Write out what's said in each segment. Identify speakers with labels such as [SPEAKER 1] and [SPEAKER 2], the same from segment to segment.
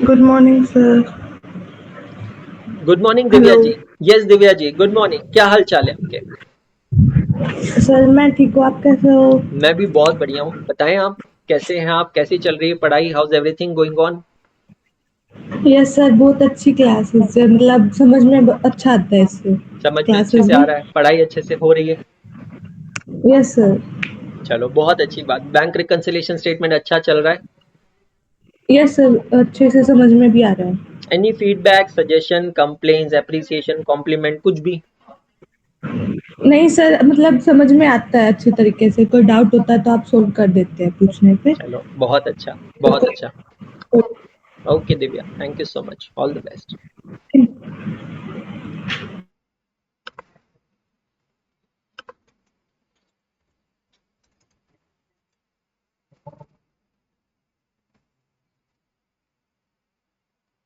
[SPEAKER 1] Good morning sir.
[SPEAKER 2] Good morning Divya
[SPEAKER 1] hello
[SPEAKER 2] ji. Yes Divya ji, good morning. क्या हाल चाल है आपके?
[SPEAKER 1] सर, मैं ठीक हूँ, आप कैसे हो?
[SPEAKER 2] मैं भी बहुत बढ़िया हूँ। बताएं आप कैसे हैं? आप कैसी चल रही है पढ़ाई? House everything going on?
[SPEAKER 1] Yes sir, बहुत अच्छी क्लासेस है, मतलब समझ में अच्छा आता है इससे।
[SPEAKER 2] समझ में अच्छे
[SPEAKER 1] क्लासेस
[SPEAKER 2] से आ
[SPEAKER 1] भी।
[SPEAKER 2] रहा है? पढ़ाई अच्छे से हो रही है?
[SPEAKER 1] Yes sir.
[SPEAKER 2] चलो बहुत अच्छी बात। बैंक रिकंसिलिएशन स्टेटमेंट अच्छा चल रहा है?
[SPEAKER 1] यस सर, अच्छे से समझ में भी आ रहा है।
[SPEAKER 2] Any feedback, suggestion, complaints, appreciation, compliment कुछ भी?
[SPEAKER 1] नहीं सर, मतलब समझ में आता है अच्छे तरीके से, कोई डाउट होता है तो आप सोल्व कर देते हैं पूछने पे।
[SPEAKER 2] चलो बहुत अच्छा,
[SPEAKER 1] तो
[SPEAKER 2] बहुत अच्छा। Okay Divya, thank you so much, all the best.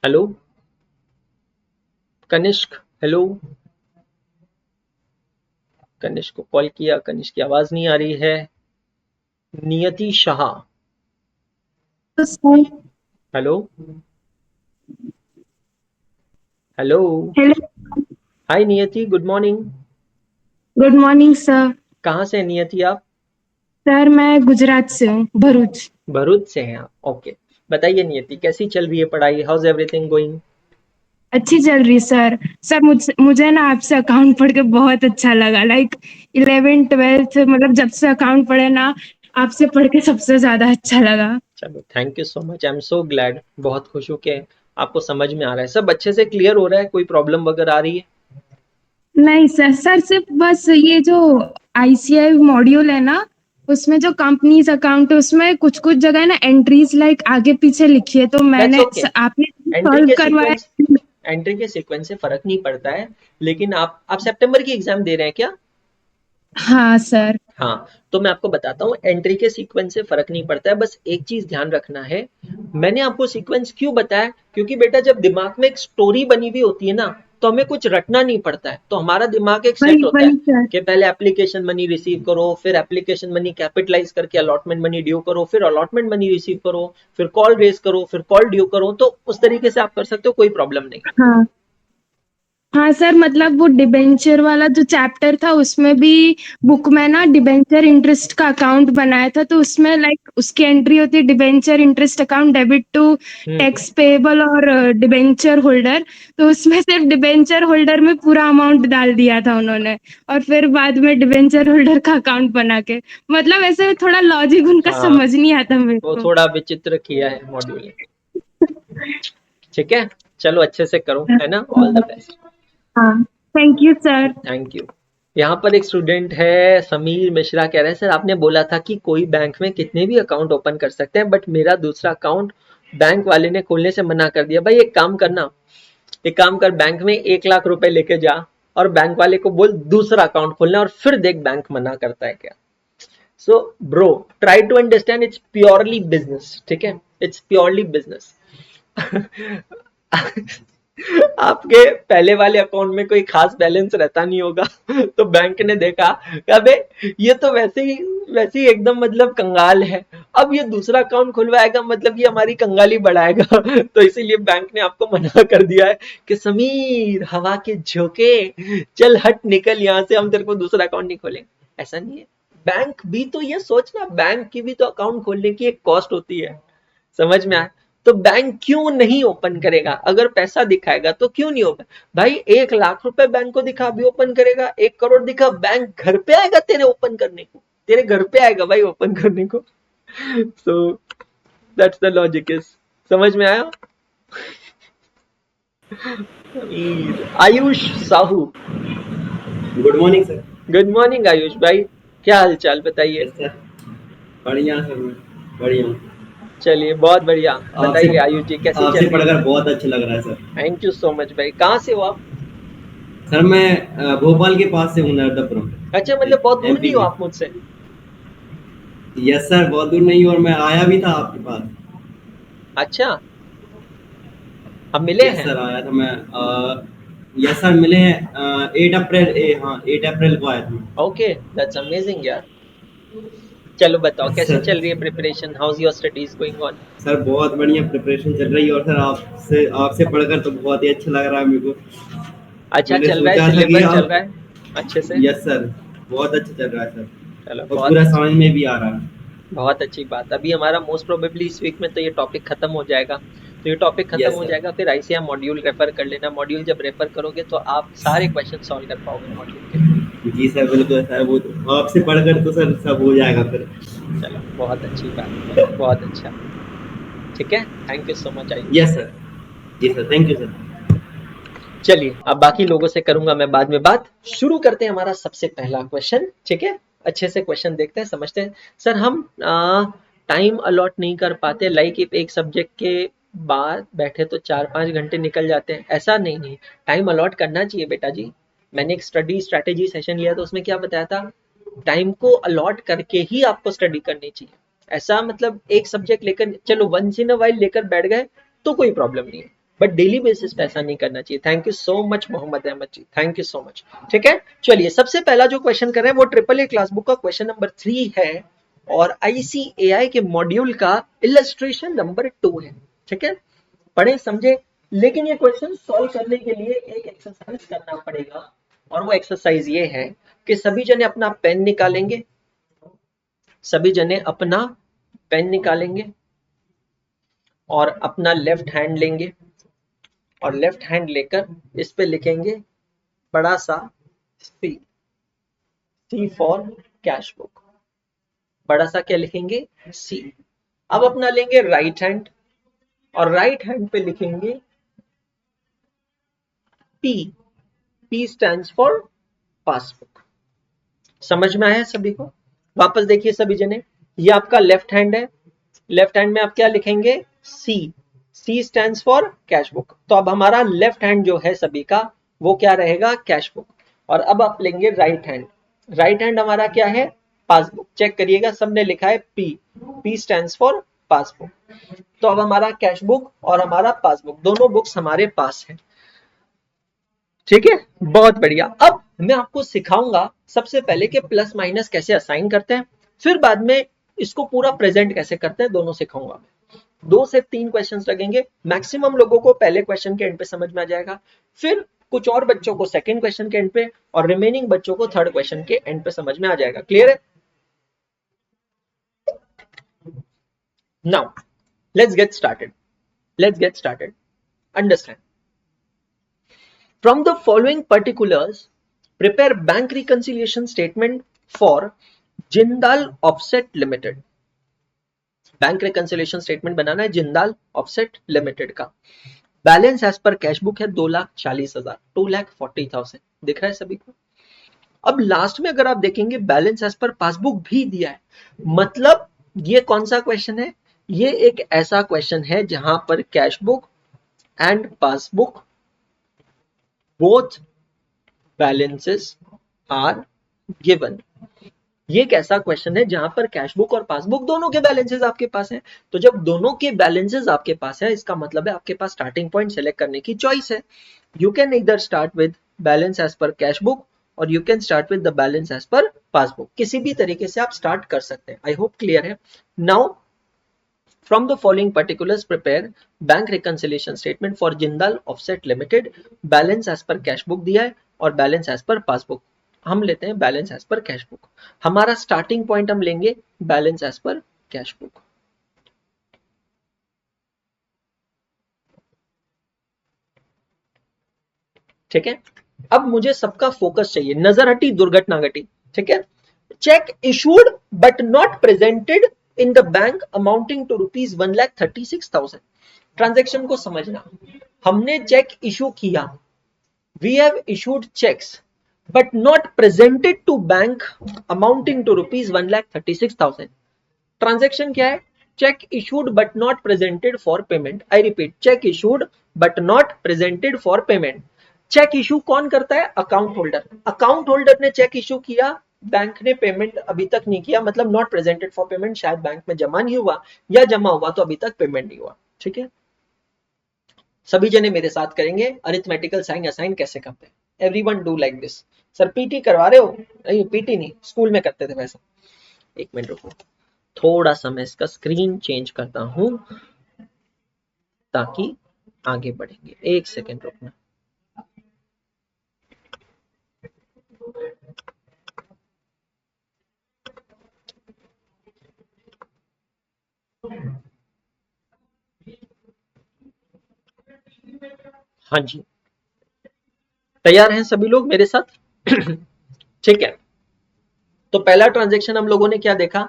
[SPEAKER 2] Hello Kanishk, hello. Kanishk को कॉल किया, कनिष्क की आवाज नहीं आ रही है। Niyati Shah,
[SPEAKER 1] sir,
[SPEAKER 2] hello. Hello.
[SPEAKER 1] Hello.
[SPEAKER 2] Hi Niyati, good morning.
[SPEAKER 1] Good morning sir.
[SPEAKER 2] कहाँ से हैं नियति आप?
[SPEAKER 1] सर, मैं गुजरात से हूँ, भरूच।
[SPEAKER 2] भरूच से हैं आप? ओके। बताइए नियति, कैसी चल रही है पढ़ाई? House everything going?
[SPEAKER 1] अच्छी चल रही सर। सर, मुझे मुझे ना आपसे अकाउंट पढ़ के बहुत अच्छा लगा। लाइक 11th 12th, मतलब जब से अकाउंट पढ़े ना, आपसे पढ़ के सबसे ज्यादा अच्छा लगा।
[SPEAKER 2] चलो thank you so much, I am so glad. बहुत खुश हूँ कि आपको समझ में आ रहा है। सब अच्छे से क्लियर हो रहा है? कोई प्रॉब्लम वगैरह आ रही है?
[SPEAKER 1] नहीं सर, सिर्फ बस ये जो आईसीआई मॉड्यूल है ना, उसमें जो कंपनीज अकाउंट है उसमें कुछ कुछ जगह ना एंट्रीज लाइक आगे पीछे लिखी है, तो
[SPEAKER 2] दैट्स
[SPEAKER 1] मैंने
[SPEAKER 2] ओके।
[SPEAKER 1] आपने
[SPEAKER 2] एंट्री
[SPEAKER 1] सॉल्व
[SPEAKER 2] के
[SPEAKER 1] करवाया।
[SPEAKER 2] सीक्वेंस, एंट्री के सीक्वेंस से फर्क नहीं पड़ता है। लेकिन आप सितंबर की एग्जाम दे रहे हैं क्या?
[SPEAKER 1] हाँ सर।
[SPEAKER 2] हाँ, तो मैं आपको बताता हूँ, एंट्री के सीक्वेंस से फ़र्क नहीं पड़ता है, बस एक चीज़ ध्यान रखना है। मैंने आपको सीक्वेंस क्यों बताया? क्योंकि बेटा जब दिमाग में एक स्टोरी बनी हुई होती है ना, तो हमें कुछ रटना नहीं पड़ता है। तो हमारा दिमाग एक सेट
[SPEAKER 1] वही
[SPEAKER 2] होता है
[SPEAKER 1] वही सर।
[SPEAKER 2] कि पहले एप्लीकेशन मनी रिसीव करो, फिर एप्लीकेशन मनी कैपिटलाइज़ करके अलॉटमेंट मनी ड्यू करो, फिर अलॉटमेंट मनी रिसीव करो, फिर कॉल रेज़ करो, फिर कॉल ड्यू करो। तो उस तरीके से आप कर सकते हो, कोई प्रॉब्लम नहीं।
[SPEAKER 1] हाँ हाँ सर, मतलब वो डिबेंचर वाला जो चैप्टर था उसमें भी बुक में ना डिबेंचर इंटरेस्ट का अकाउंट बनाया था, तो उसमें लाइक उसकी एंट्री होती है debenture interest account debit to
[SPEAKER 2] हुँ।
[SPEAKER 1] टैक्स पेबल और डिबेंचर होल्डर। तो उसमें सिर्फ डिबेंचर होल्डर में पूरा अमाउंट डाल दिया था उन्होंने, और फिर बाद में डिबेंचर होल्डर का अकाउंट बना के, मतलब ऐसे थोड़ा लॉजिक उनका
[SPEAKER 2] हाँ,
[SPEAKER 1] समझ नहीं आता मेरे
[SPEAKER 2] वो
[SPEAKER 1] को।
[SPEAKER 2] थोड़ा विचित्र किया है मॉड्यूल ने। ठीक है? चलो अच्छे से करो, है ना? All the best.
[SPEAKER 1] हाँ, thank you sir.
[SPEAKER 2] Thank you. यहाँ पर एक स्टूडेंट है समीर मिश्रा, कह रहे हैं सर आपने बोला था कि कोई बैंक में कितने भी अकाउंट ओपन कर सकते हैं, बट मेरा दूसरा अकाउंट बैंक वाले ने खोलने से मना कर दिया। भाई एक काम करना, एक काम कर, बैंक में 1 लाख रुपए लेके जा और बैंक वाले को बोल दूसरा अकाउंट खोलना, और फिर देख बैंक मना करता है क्या। So bro, try to understand, it's purely business. ठीक है, इट्स प्योरली बिजनेस। आपके पहले वाले अकाउंट में कोई खास बैलेंस रहता नहीं होगा, तो बैंक ने देखा कि अबे ये तो वैसे ही एकदम मतलब कंगाल है, अब ये दूसरा अकाउंट खुलवाएगा मतलब ये हमारी कंगाली बढ़ाएगा। तो इसीलिए बैंक ने आपको मना कर दिया है कि समीर हवा के झोंके, चल हट निकल यहाँ से, हम तेरे को दूसरा अकाउंट नहीं खोलेंगे। ऐसा नहीं है। बैंक भी तो ये सोचना, बैंक की भी तो अकाउंट खोलने की एक कॉस्ट होती है। समझ में आया? तो बैंक क्यों नहीं ओपन करेगा? अगर पैसा दिखाएगा तो क्यों नहीं ओपन? भाई 1 लाख रुपए बैंक को दिखा भी ओपन करेगा, 1 करोड़ दिखा, बैंक घर पे आएगा तेरे ओपन करने को, तेरे घर पे आएगा भाई ओपन करने को। So that's the logic is. समझ में आया? Ayush Sahu,
[SPEAKER 3] good morning sir.
[SPEAKER 2] Good morning Ayush भाई। क्या हाल चाल बताइए?
[SPEAKER 3] Yes sir. बढ़िया सर, मैं बढ़िया हूँ।
[SPEAKER 2] चलिए बहुत बढ़िया।
[SPEAKER 3] आपसे
[SPEAKER 2] बताइए आयुष जी, कैसी चल
[SPEAKER 3] आपसे
[SPEAKER 2] रही है
[SPEAKER 3] पढ़कर
[SPEAKER 2] पढ़ाई?
[SPEAKER 3] बहुत अच्छा लग रहा है sir.
[SPEAKER 2] Thank you so much भाई। कहाँ से हो आप?
[SPEAKER 3] सर मैं भोपाल के पास से हूँ, नर्मदापुरम,
[SPEAKER 2] अच्छा, मतलब बहुत दूर
[SPEAKER 3] एमपी
[SPEAKER 2] नहीं हो
[SPEAKER 3] में।
[SPEAKER 2] आप मुझसे?
[SPEAKER 3] यस सर, बहुत दूर नहीं, और मैं आया भी था आपके पास।
[SPEAKER 2] अच्छा, हम मिले
[SPEAKER 3] यस
[SPEAKER 2] हैं।
[SPEAKER 3] सर, आया था मैं। यस सर, मिले हैं 8 अप्रैल, हाँ 8 अप्रैल को आया था मैं।
[SPEAKER 2] ओके, दैट्स अमेजिंग यार। चलो बताओ कैसे
[SPEAKER 3] सर
[SPEAKER 2] चल रही है preparation, how is your studies going on?
[SPEAKER 3] Sir बहुत बढ़िया प्रिपरेशन चल रही है, और सर आपसे आपसे पढ़कर तो बहुत ही अच्छा लग रहा है मेरे को।
[SPEAKER 2] अच्छा
[SPEAKER 3] मैंने
[SPEAKER 2] चल रहा है,
[SPEAKER 3] सोचा था कि
[SPEAKER 2] सिलेबस चल
[SPEAKER 3] आप।
[SPEAKER 2] रहा है अच्छे से?
[SPEAKER 3] यस सर, बहुत अच्छा चल रहा है
[SPEAKER 2] चलो
[SPEAKER 3] सर, और
[SPEAKER 2] बहुत
[SPEAKER 3] पूरा
[SPEAKER 2] अच्छी,
[SPEAKER 3] समझ में भी आ रहा है।
[SPEAKER 2] बहुत अच्छी बात। अभी हमारा मोस्ट प्रोबेबली इस वीक में तो ये टॉपिक खत्म हो जाएगा, तो ये टॉपिक खत्म
[SPEAKER 3] यस
[SPEAKER 2] हो
[SPEAKER 3] सर।
[SPEAKER 2] जाएगा फिर आईसीएम मॉड्यूल रेफर कर लेना। मॉड्यूल जब रेफर करोगे तो आप सारे क्वेश्चन सॉल्व कर पाओगे मॉड्यूल के।
[SPEAKER 3] जी सर, बिल्कुल सर, वो तो आपसे पढ़कर तो सर सब हो जाएगा फिर।
[SPEAKER 2] चलो बहुत अच्छी बात, बहुत अच्छा। ठीक है, thank you so much Ayush.
[SPEAKER 3] Yes sir. जी सर, थैंक यू सर।
[SPEAKER 2] चलिए अब बाकी लोगों से करूंगा मैं बाद में बात। शुरू करते हैं हमारा सबसे पहला क्वेश्चन, ठीक है? अच्छे से क्वेश्चन देखते हैं, समझते हैं। सर हम टाइम अलॉट नहीं कर पाते, लाइक एक सब्जेक्ट के बाद बैठे तो 4-5 घंटे निकल जाते हैं, ऐसा नहीं नहीं। टाइम अलॉट करना चाहिए बेटा जी। मैंने एक स्टडी स्ट्रैटेजी सेशन लिया तो उसमें क्या बताया था, टाइम को अलॉट करके ही आपको स्टडी करनी चाहिए। ऐसा मतलब एक सब्जेक्ट लेकर चलो वंस इन अ वाइल लेकर बैठ गए तो कोई प्रॉब्लम नहीं है, बट डेली बेसिस पे ऐसा नहीं करना चाहिए। Thank you so much Mohammad Ahmad ji, thank you so much. ठीक है, चलिए सबसे पहला जो क्वेश्चन कर रहे हैं वो ट्रिपल ए क्लास बुक का क्वेश्चन नंबर 3 है और आईसीएआई के मॉड्यूल का इलस्ट्रेशन नंबर 2 है। ठीक है, पढ़े समझे। लेकिन ये क्वेश्चन सॉल्व करने के लिए एक एक्सरसाइज करना पड़ेगा, और वो एक्सरसाइज ये है कि सभी जने अपना पेन निकालेंगे, सभी जने अपना पेन निकालेंगे और अपना लेफ्ट हैंड लेंगे, और लेफ्ट हैंड लेकर इस पे लिखेंगे बड़ा सा सी, सी फॉर कैश बुक। बड़ा सा क्या लिखेंगे, सी। अब अपना लेंगे राइट हैंड और राइट हैंड पे लिखेंगे P, P stands for passbook. समझ में आया सभी को? वापस देखिए सभी जने, ये आपका लेफ्ट हैंड है, लेफ्ट हैंड में आप क्या लिखेंगे, C, C stands for cash book. तो अब हमारा लेफ्ट हैंड जो है सभी का वो क्या रहेगा, कैश बुक। और अब आप लेंगे राइट हैंड, राइट हैंड हमारा क्या है, पासबुक। चेक करिएगा सबने लिखा है P, P stands for passbook. तो अब हमारा कैश बुक और हमारा पासबुक दोनों बुक्स हमारे पास है। ठीक है, बहुत बढ़िया। अब मैं आपको सिखाऊंगा सबसे पहले कि प्लस माइनस कैसे असाइन करते हैं, फिर बाद में इसको पूरा प्रेजेंट कैसे करते हैं, दोनों सिखाऊंगा मैं। 2 से 3 क्वेश्चंस लगेंगे, मैक्सिमम लोगों को पहले क्वेश्चन के एंड पे समझ में आ जाएगा, फिर कुछ और बच्चों को सेकंड क्वेश्चन के एंड पे, और रिमेनिंग बच्चों को थर्ड क्वेश्चन के एंड पे समझ में आ जाएगा। क्लियर है? Now let's get started, let's get started. Understand, from the following particulars, prepare bank reconciliation statement for Jindal Offset Limited. Bank reconciliation statement बनाना है जिंदाल ऑफसेट लिमिटेड का। Balance as per cash book है 2,40,000, 2,40,000 दिख रहा है सभी को। अब लास्ट में अगर आप देखेंगे बैलेंस एज पर पासबुक भी दिया है, मतलब ये कौन सा क्वेश्चन है, ये एक ऐसा क्वेश्चन है जहां पर cash book and passbook both balances are given. ये एक ऐसा क्वेश्चन है जहां पर कैश बुक और पासबुक दोनों के बैलेंसेस आपके पास हैं। तो जब दोनों के बैलेंसेस आपके पास है, इसका मतलब है आपके पास स्टार्टिंग पॉइंट सेलेक्ट करने की चॉइस है। यू कैन इधर start with balance as per cash book और you can start with the balance as per passbook, किसी भी तरीके से आप स्टार्ट कर सकते हैं। आई होप क्लियर है। Now from the following particulars prepare bank reconciliation statement for Jindal Offset Limited। Balance as per cash book दिया है और बैलेंस एज पर पासबुक। हम लेते हैं balance as per cash book. हमारा स्टार्टिंग पॉइंट हम लेंगे balance as per cash book. ठीक है, अब मुझे सबका फोकस चाहिए, नजर हटी दुर्घटना घटी। ठीक है, cheque issued but not presented in the bank amounting to ₹1,36,000। Transaction को समझना, हमने चेक इशू किया, we have issued cheques but not presented to bank amounting to ₹1,36,000। Transaction क्या है, cheque issued but not presented for payment. I repeat, cheque issued but not presented for payment. Cheque issue कौन करता है, account holder. Account holder ने cheque issue किया, bank ने payment अभी तक नहीं किया, मतलब नॉट प्रेजेंटेड फॉर पेमेंट, शायद बैंक में जमा नहीं हुआ या जमा हुआ तो अभी तक पेमेंट नहीं हुआ। ठीक है, सभी जने मेरे साथ करेंगे अरिथमेटिकल साइन असाइन कैसे करते हैं। Everyone do like this. Sir PT करवा रहे हो? नहीं पीटी नहीं, स्कूल में करते थे वैसा। एक मिनट रुको, थोड़ा सा मैं इसका स्क्रीन चेंज करता हूं ताकि आगे बढ़ेंगे। एक सेकेंड रुकना। हाँ जी, तैयार हैं सभी लोग मेरे साथ? ठीक है, तो पहला ट्रांजैक्शन हम लोगों ने क्या देखा?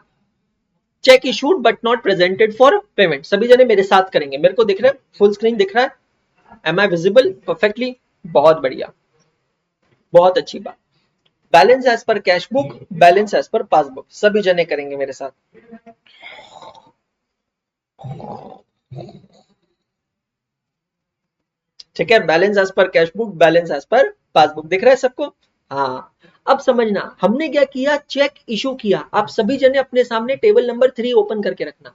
[SPEAKER 2] Check issued but not presented for payment. सभी जने मेरे साथ करेंगे, मेरे को दिख रहा है, फुल स्क्रीन दिख रहा है? Am I visible perfectly? बहुत बढ़िया, बहुत अच्छी बात। Balance as per cash book, balance as per passbook, सभी जने करेंगे मेरे साथ। ठीक है, balance as per cash book, balance as per passbook, दिख रहा है सबको? हाँ, अब समझना हमने क्या किया, चेक इशू किया। आप सभी जने अपने सामने टेबल नंबर 3 ओपन करके रखना।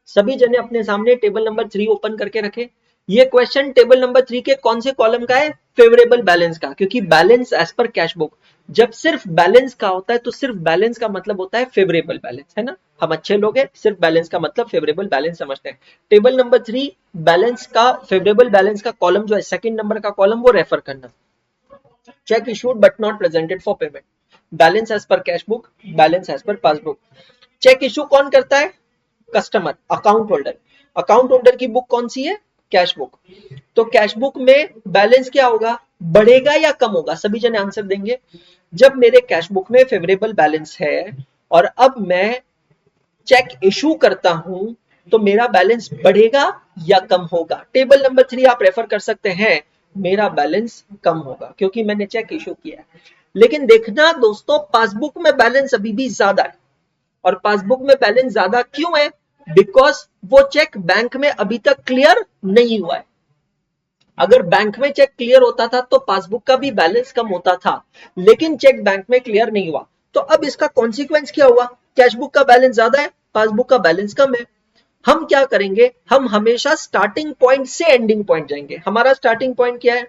[SPEAKER 2] सभी जने अपने सामने टेबल नंबर 3 ओपन करके रखे। ये क्वेश्चन टेबल नंबर 3 के कौन से कॉलम का है? फेवरेबल बैलेंस का, क्योंकि balance as per cash book, जब सिर्फ बैलेंस का होता है तो सिर्फ बैलेंस का मतलब होता है फेवरेबल बैलेंस, है ना? हम अच्छे लोग हैं, सिर्फ बैलेंस का मतलब फेवरेबल बैलेंस समझते हैं। टेबल नंबर 3 बैलेंस का, फेवरेबल बैलेंस का कॉलम जो है सेकंड नंबर का कॉलम, वो रेफर करना। Cheque issued but not presented for payment, balance as per cash book, balance as per passbook. Cheque issue कौन करता है? Customer, account holder. Account holder की बुक कौन सी है? Cash book. तो कैश बुक में बैलेंस क्या होगा? बढ़ेगा या कम होगा? सभी जने आंसर देंगे। जब मेरे कैश बुक में फेवरेबल बैलेंस है और अब मैं चेक इशू करता हूं तो मेरा बैलेंस बढ़ेगा या कम होगा? टेबल नंबर 3 आप रेफर कर सकते हैं, मेरा बैलेंस कम होगा क्योंकि मैंने चेक इशू किया है। लेकिन देखना दोस्तों, पासबुक में बैलेंस अभी भी ज्यादा है। और पासबुक में बैलेंस ज्यादा क्यों है? बिकॉज वो चेक बैंक में अभी तक क्लियर नहीं हुआ है। अगर बैंक में चेक क्लियर होता था तो पासबुक का भी बैलेंस कम होता था, लेकिन चेक बैंक में क्लियर नहीं हुआ। तो अब इसका कॉन्सिक्वेंस क्या हुआ? कैशबुक का बैलेंस ज्यादा है, पासबुक का बैलेंस कम है। हम क्या करेंगे? हम हमेशा स्टार्टिंग पॉइंट से एंडिंग पॉइंट जाएंगे। हमारा स्टार्टिंग पॉइंट क्या है?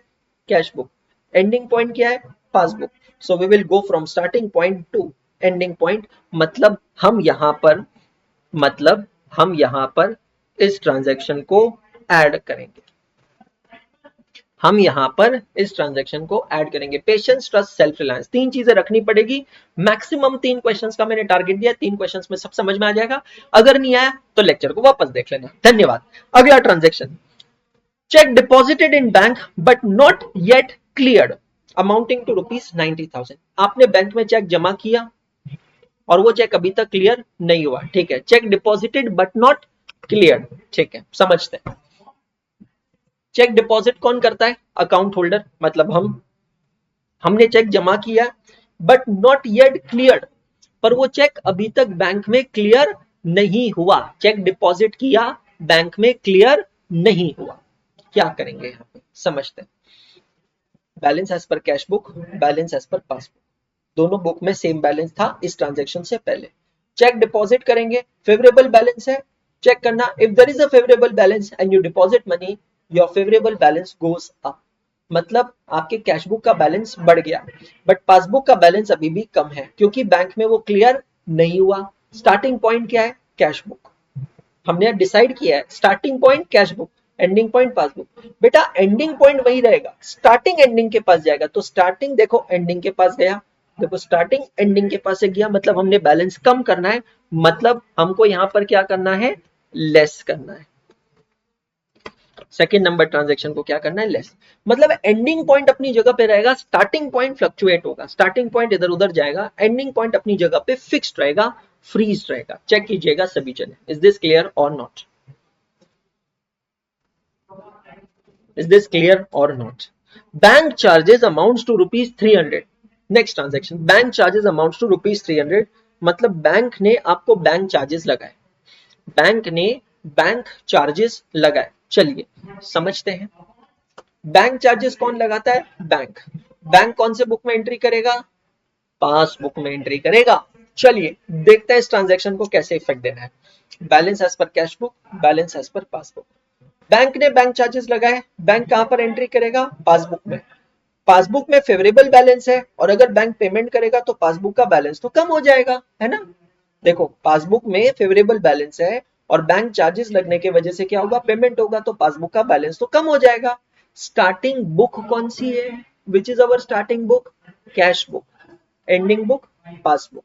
[SPEAKER 2] Cash book. एंडिंग पॉइंट क्या है? Passbook. So we will go from starting point to ending point. मतलब हम यहां पर इस ट्रांजैक्शन को ऐड करेंगे। हम यहां पर इस ट्रांजैक्शन को ऐड करेंगे। पेशेंस, ट्रस्ट, सेल्फ रिलायंस, 3 चीजें रखनी पड़ेगी। मैक्सिमम 3 क्वेश्चंस का मैंने टारगेट दिया, 3 क्वेश्चंस में सब समझ में आ जाएगा। अगर नहीं आया तो लेक्चर को वापस देख लेना। धन्यवाद। अगला transaction, cheque deposited in bank but not yet cleared amounting to ₹90,000। आपने बैंक में चेक जमा किया और वो चेक अभी तक क्लियर नहीं हुआ। ठीक है, check deposited but not clear. ठीक है, समझते हैं। चेक डिपॉजिट कौन करता है? अकाउंट होल्डर, मतलब हमने चेक जमा किया बट नॉट येट क्लियर्ड, पर वो चेक अभी तक बैंक में क्लियर नहीं हुआ। चेक डिपॉजिट किया, बैंक में क्लियर नहीं हुआ, क्या करेंगे यहां पे? समझते हैं। Balance as per cash book, balance as per passbook, दोनों बुक में सेम बैलेंस था इस ट्रांजैक्शन से पहले। चेक डिपॉजिट करेंगे, फेवरेबल बैलेंस है, चेक करना। If there is a favourable balance and you deposit money, your favourable balance goes up. मतलब आपके कैश बुक का बैलेंस बढ़ गया, बट पासबुक का बैलेंस अभी भी कम है क्योंकि बैंक में वो क्लियर नहीं हुआ। स्टार्टिंग पॉइंट क्या है? Cash book. हमने डिसाइड किया है starting point cash book, ending point passbook. बेटा एंडिंग पॉइंट वही रहेगा, स्टार्टिंग एंडिंग के पास जाएगा। तो स्टार्टिंग देखो एंडिंग के पास गया, देखो स्टार्टिंग एंडिंग के पास से गया, मतलब हमने बैलेंस कम करना है। मतलब हमको यहां पर क्या करना है? लेस करना है। सेकेंड नंबर ट्रांजैक्शन को क्या करना है? लेस। मतलब एंडिंग पॉइंट अपनी जगह पे रहेगा, स्टार्टिंग पॉइंट फ्लक्चुएट होगा, स्टार्टिंग पॉइंट इधर उधर जाएगा, एंडिंग पॉइंट अपनी जगह पे फिक्स्ड रहेगा, फ्रीज रहेगा। चेक कीजिएगा सभी जने। इज दिस क्लियर और not? Is this clear or not? Bank charges amounts to ₹300. Next transaction, bank charges amounts to ₹300, मतलब बैंक ने आपको बैंक चार्जेस लगाए, बैंक ने बैंक चार्जेस लगाए। चलिए समझते हैं। बैंक चार्जेस कौन लगाता है? बैंक। बैंक कौन से बुक में एंट्री करेगा? पासबुक में एंट्री करेगा। चलिए देखते हैं इस ट्रांजैक्शन को कैसे इफेक्ट देना है। Balance as per cash book, balance as per passbook. Bank ने बैंक चार्जेस लगाए, बैंक कहां पर एंट्री करेगा? पासबुक में। पासबुक में फेवरेबल बैलेंस है और अगर बैंक पेमेंट करेगा तो पासबुक का बैलेंस तो कम हो जाएगा, है ना? देखो पासबुक में फेवरेबल बैलेंस है और बैंक चार्जेस लगने की वजह से क्या होगा, पेमेंट होगा, तो पासबुक का बैलेंस तो कम हो जाएगा। स्टार्टिंग बुक कौन सी है, which is our starting book, cash book, ending book passbook.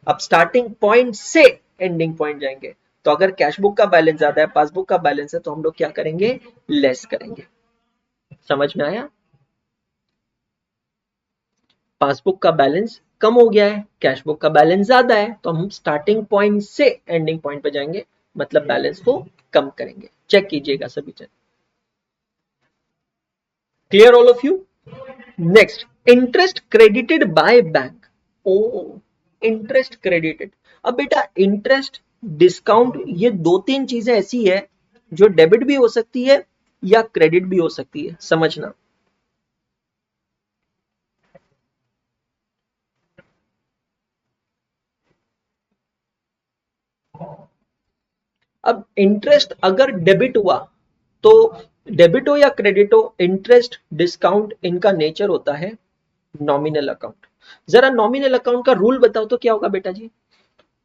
[SPEAKER 2] अब स्टार्टिंग पॉइंट से एंडिंग पॉइंट जाएंगे, तो अगर कैश बुक का बैलेंस ज्यादा है, पासबुक का बैलेंस है, तो हम लोग क्या करेंगे, लेस करेंगे। समझ में आया? पासबुक का बैलेंस कम हो गया है, कैश बुक का बैलेंस ज्यादा है, तो हम स्टार्टिंग पॉइंट से एंडिंग पॉइंट पे जाएंगे, मतलब बैलेंस को कम करेंगे। चेक कीजिएगा सभी जन। Clear all of you? Next, interest credited by bank. Oh, interest credited. अब बेटा इंटरेस्ट, डिस्काउंट, ये दो तीन चीजें ऐसी है जो डेबिट भी हो सकती है या क्रेडिट भी हो सकती है, समझना। अब इंटरेस्ट अगर डेबिट हुआ, तो डेबिट हो या क्रेडिट हो, इंटरेस्ट डिस्काउंट इनका नेचर होता है नॉमिनल अकाउंट। जरा नॉमिनल अकाउंट का रूल बताओ तो क्या होगा बेटा जी?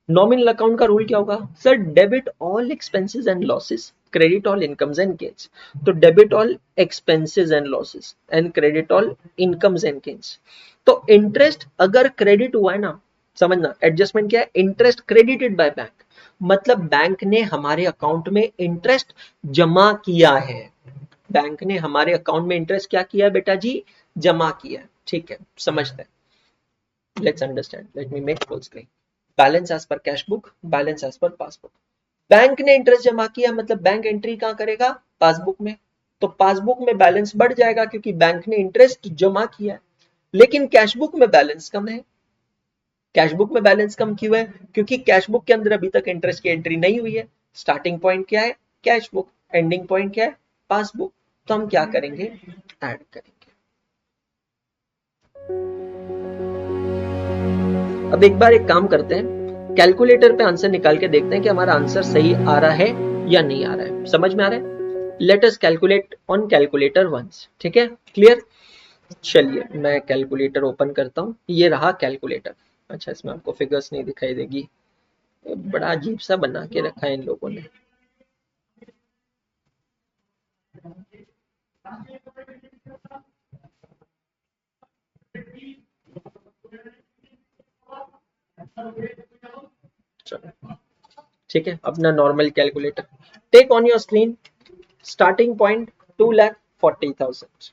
[SPEAKER 2] नॉमिनल अकाउंट का रूल क्या होगा sir? Debit all expenses and losses, credit all incomes and gains. तो debit all expenses and losses and credit all incomes and gains. तो इंटरेस्ट अगर क्रेडिट हुआ है ना, समझना एडजस्टमेंट क्या है, इंटरेस्ट क्रेडिटेड बाय बैंक, मतलब बैंक ने हमारे अकाउंट में इंटरेस्ट जमा किया है। बैंक ने हमारे अकाउंट में इंटरेस्ट क्या किया है बेटा जी? जमा किया है। ठीक है, समझते हैं। Let's understand, let me make full screen. Balance as per cash book, balance as per passbook. Bank ने इंटरेस्ट जमा किया, मतलब बैंक एंट्री कहां करेगा? पासबुक में। तो पासबुक में बैलेंस बढ़ जाएगा क्योंकि बैंक ने इंटरेस्ट जमा किया है। लेकिन कैश बुक में बैलेंस कम है। कैश बुक में बैलेंस कम क्यों है? क्योंकि कैश बुक के अंदर अभी तक इंटरेस्ट की एंट्री नहीं हुई है। स्टार्टिंग पॉइंट क्या है? Cash book. एंडिंग पॉइंट क्या है? पासबुक। तो हम क्या करेंगे? ऐड करेंगे। अब एक बार एक काम करते हैं, कैलकुलेटर पे आंसर निकाल के देखते हैं कि हमारा आंसर सही आ रहा है या नहीं आ रहा है। समझ में आ रहा है? Let us calculate on calculator once. ठीक है, क्लियर? चलिए मैं कैलकुलेटर ओपन करता हूँ। ये रहा कैलकुलेटर। अच्छा, इसमें आपको फिगर्स नहीं दिखाई देगी, बड़ा अजीब सा बना के रखा है इन लोगों ने। चलो ठीक है, अपना normal calculator take on your screen. Starting point 2,40,000।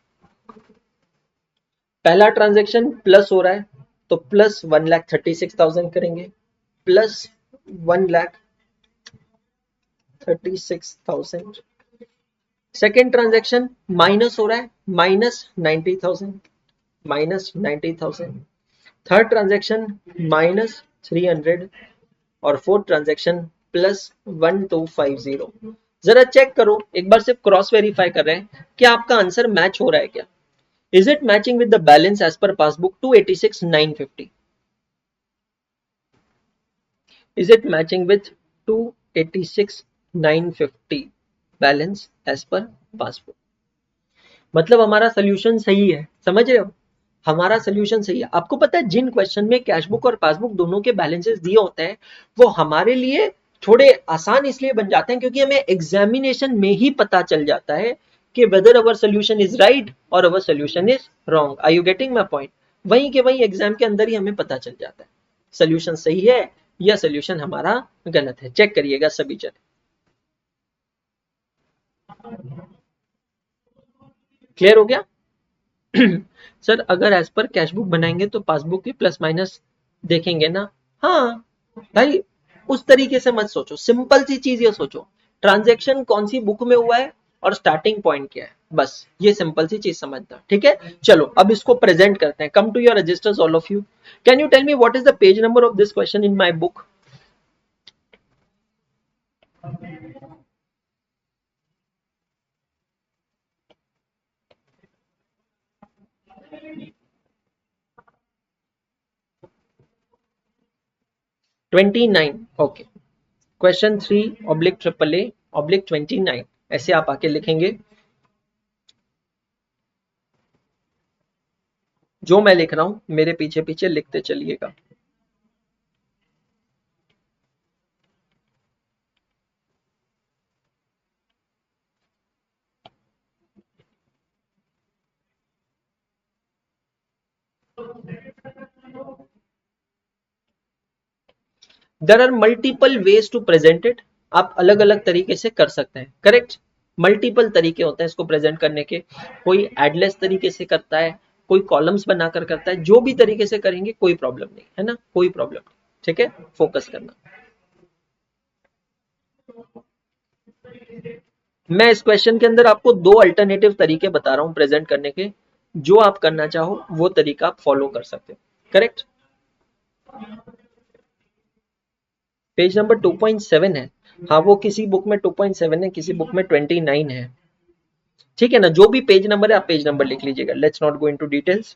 [SPEAKER 2] पहला ट्रांजैक्शन प्लस हो रहा है, तो प्लस 1,36,000 करेंगे, प्लस 1,36,000। सेकेंड ट्रांजैक्शन माइनस हो रहा है, -90,000, -90,000। थर्ड ट्रांजैक्शन -300 और फोर्थ ट्रांजैक्शन +1250। जरा चेक करो, एक बार सिर्फ क्रॉस वेरीफाई कर रहे हैं कि आपका आंसर मैच हो रहा है क्या। Is it matching with the balance as per passbook 286,950? Is it matching with 286,950 balance as per passbook? मतलब हमारा सोल्यूशन सही है, समझ रहे हो? हमारा सोल्यूशन सही है। आपको पता है जिन क्वेश्चन में कैश बुक और पासबुक दोनों के बैलेंसेस दिए होते हैं, वो हमारे लिए थोड़े आसान इसलिए बन जाते हैं क्योंकि हमें एग्जामिनेशन में ही पता चल जाता है कि whether our solution is right और our solution is wrong. Are you getting my point? वहीं के वहीं एग्जाम के अंदर ही हमें पता चल जाता है सोल्यूशन सही है या सोल्यूशन हमारा गलत है। चेक करिएगा सभी जन। क्लियर हो गया? सर अगर एज पर कैश बुक बनाएंगे तो पासबुक की प्लस माइनस देखेंगे ना? हाँ भाई, उस तरीके से मत सोचो, सिंपल सी चीज ये सोचो, ट्रांजैक्शन कौन सी बुक में हुआ है और स्टार्टिंग पॉइंट क्या है, बस ये सिंपल सी चीज समझना। ठीक है, चलो अब इसको प्रेजेंट करते हैं। Come to your registers all of you. Can you tell me what is the page number of this question in my book? 29। Okay, question 3/AAA/29, ऐसे आप आके लिखेंगे। जो मैं लिख रहा हूं मेरे पीछे पीछे लिखते चलिएगा। There are multiple ways to present it, आप अलग अलग तरीके से कर सकते हैं, करेक्ट। मल्टीपल तरीके होते हैं इसको प्रेजेंट करने के, कोई एडलेस तरीके से करता है, कोई कॉलम्स बनाकर करता है, जो भी तरीके से करेंगे कोई प्रॉब्लम नहीं है ना, कोई प्रॉब्लम नहीं, ठीक है, फोकस करना। मैं इस क्वेश्चन के अंदर आपको दो अल्टरनेटिव तरीके बता रहा हूं प्रेजेंट करने के, जो आप करना चाहो वो तरीका आप फॉलो कर सकते हो, करेक्ट। पेज नंबर 2.7 है, हाँ वो किसी बुक में 2.7 है, किसी बुक में 29 है, ठीक है ना। जो भी पेज नंबर है आप पेज नंबर लिख लीजिएगा, let's not go into details.